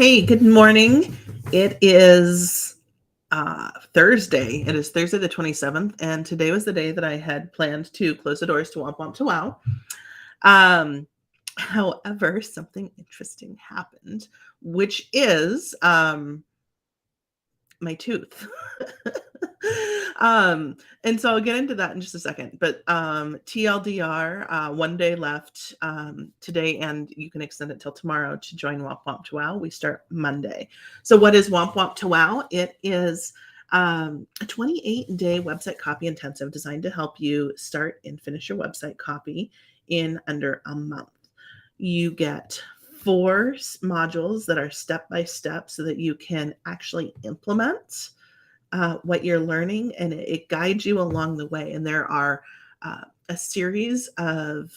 Hey, good morning. It is Thursday. It is Thursday the 27th, and today was the day that I had planned to close the doors to Womp Womp to Wow. Um, However, something interesting happened, which is my tooth. um, and so I'll get into that in just a second. But TLDR, one day left today, and you can extend it till tomorrow to join Womp Womp to Wow. We start Monday. So, what is Womp Womp to Wow? It is a 28-day website copy intensive designed to help you start and finish your website copy in under a month. You get four modules that are step by step so that you can actually implement what you're learning, and it guides you along the way. And there are a series of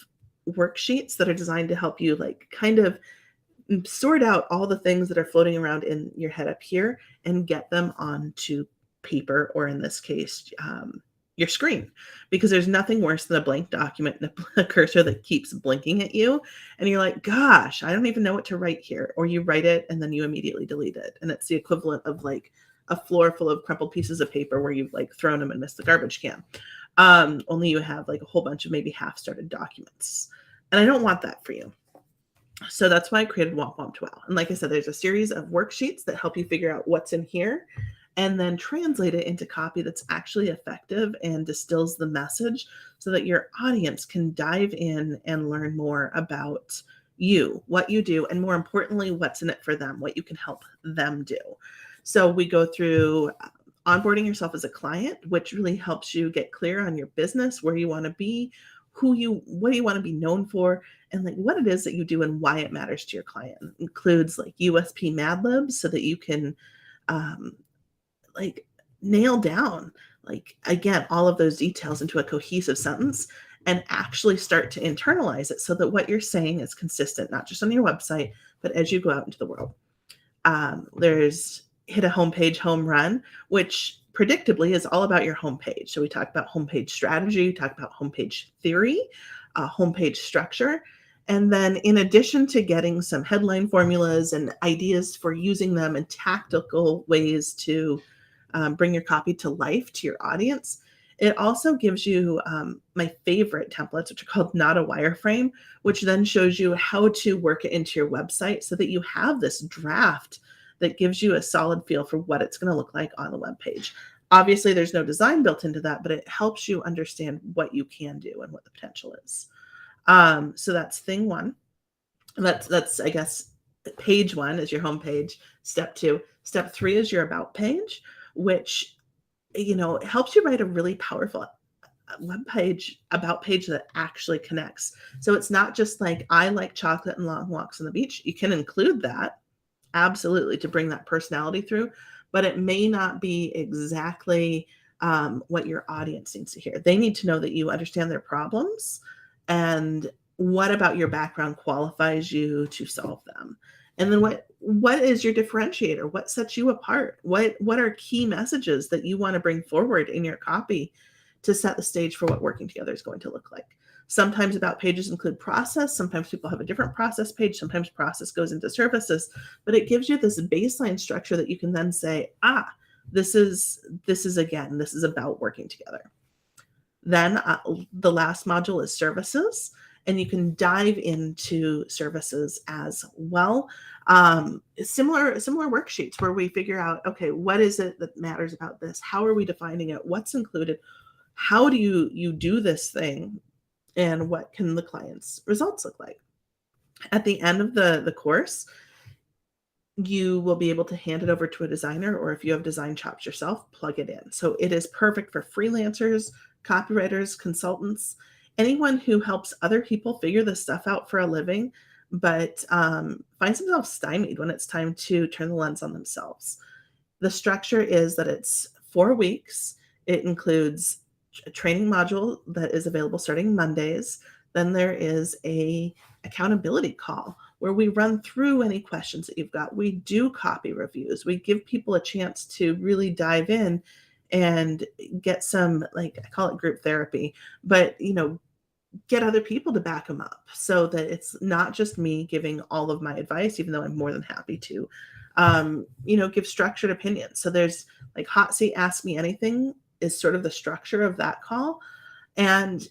worksheets that are designed to help you, like, kind of sort out all the things that are floating around in your head up here and get them onto paper, or in this case, your screen, because there's nothing worse than a blank document and a cursor that keeps blinking at you. And you're like, gosh, I don't even know what to write here. Or you write it and then you immediately delete it. And it's the equivalent of like a floor full of crumpled pieces of paper where you've like thrown them and missed the garbage can. Only you have like a whole bunch of maybe half started documents. And I don't want that for you. So that's why I created Womp Womp 12. And like I said, there's a series of worksheets that help you figure out what's in here and then translate it into copy that's actually effective and distills the message so that your audience can dive in and learn more about you, what you do, and more importantly, what's in it for them, what you can help them do. So we go through onboarding yourself as a client, which really helps you get clear on your business, where you want to be, what do you want to be known for, and like what it is that you do and why it matters to your client. It includes like USP Mad Libs so that you can um, like nail down, like, again, all of those details into a cohesive sentence and actually start to internalize it so that what you're saying is consistent, not just on your website, but as you go out into the world. There's hit a homepage home run, which predictably is all about your homepage. So we talk about homepage strategy, we talk about homepage theory, homepage structure. And then in addition to getting some headline formulas and ideas for using them and tactical ways to bring your copy to life to your audience, it also gives you my favorite templates, which are called Not a Wireframe, which then shows you how to work it into your website so that you have this draft that gives you a solid feel for what it's going to look like on the web page. Obviously, there's no design built into that, but it helps you understand what you can do and what the potential is. So that's thing one. That's I guess page one is your home page. Step two. Step three is your about page, which helps you write a really powerful web page, about page that actually connects. So it's not just like, I like chocolate and long walks on the beach. You can include that, absolutely, to bring that personality through, but it may not be exactly what your audience needs to hear. They need to know that you understand their problems and what about your background qualifies you to solve them. And then what is your differentiator? What sets you apart? What are key messages that you want to bring forward in your copy to set the stage for what working together is going to look like? Sometimes about pages include process. Sometimes people have a different process page. Sometimes process goes into services, but it gives you this baseline structure that you can then say, this is about working together. Then the last module is services, and you can dive into services as well. Similar worksheets where we figure out, okay, what is it that matters about this? How are we defining it? What's included? How do you do this thing? And what can the client's results look like? At the end of the course, you will be able to hand it over to a designer, or if you have design chops yourself, plug it in. So it is perfect for freelancers, copywriters, consultants, anyone who helps other people figure this stuff out for a living, but finds themselves stymied when it's time to turn the lens on themselves. The structure is that it's 4 weeks. It includes a training module that is available starting Mondays. Then there is a accountability call where we run through any questions that you've got. We do copy reviews. We give people a chance to really dive in and get some, like, I call it group therapy, but get other people to back them up so that it's not just me giving all of my advice, even though I'm more than happy to, give structured opinions. So there's like hot seat, ask me anything is sort of the structure of that call. And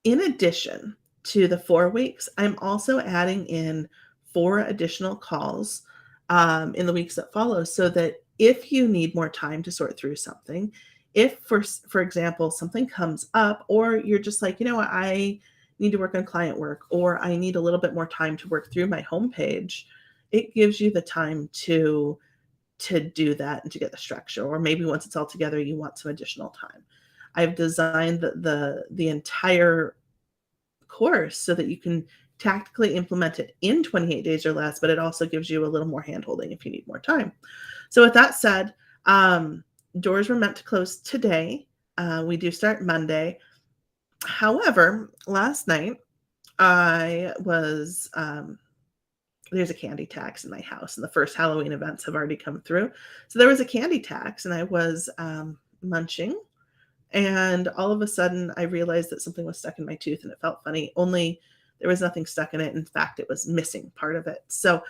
in addition to the 4 weeks, I'm also adding in 4 additional calls in the weeks that follow so that if you need more time to sort through something, if for example, something comes up or you're just like, you know what, I need to work on client work or I need a little bit more time to work through my homepage, it gives you the time to do that and to get the structure. Or maybe once it's all together, you want some additional time. I've designed the entire course so that you can tactically implement it in 28 days or less, but it also gives you a little more handholding if you need more time. So with that said, doors were meant to close today. We do start Monday. However, last night I was there's a candy tax in my house, and the first Halloween events have already come through. So there was a candy tax, and I was munching, and all of a sudden I realized that something was stuck in my tooth, and it felt funny. Only there was nothing stuck in it. In fact, it was missing part of it. So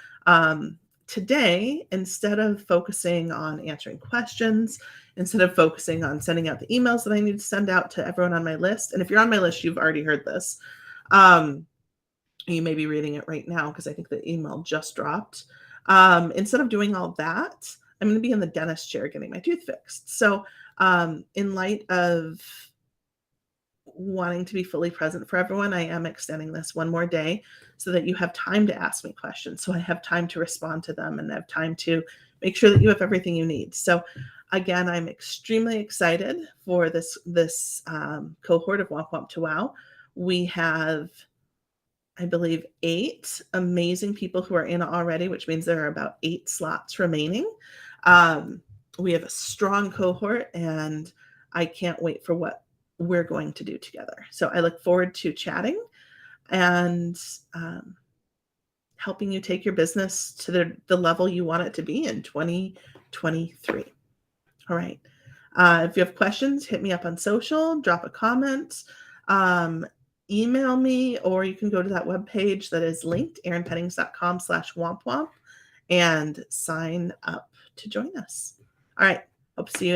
today, instead of focusing on answering questions, instead of focusing on sending out the emails that I need to send out to everyone on my list, and if you're on my list, you've already heard this. You may be reading it right now because I think the email just dropped. Instead of doing all that, I'm going to be in the dentist chair getting my tooth fixed. So in light of wanting to be fully present for everyone, I am extending this one more day so that you have time to ask me questions. So I have time to respond to them and have time to make sure that you have everything you need. So again, I'm extremely excited for this cohort of Womp Womp to Wow. We have, I believe, 8 amazing people who are in already, which means there are about 8 slots remaining. We have a strong cohort, and I can't wait for what we're going to do together. So I look forward to chatting and helping you take your business to the level you want it to be in 2023. All right. If you have questions, hit me up on social, drop a comment. Email me, or you can go to that webpage that is linked, erinpettings.com/wompwomp, and sign up to join us. All right. Hope to see you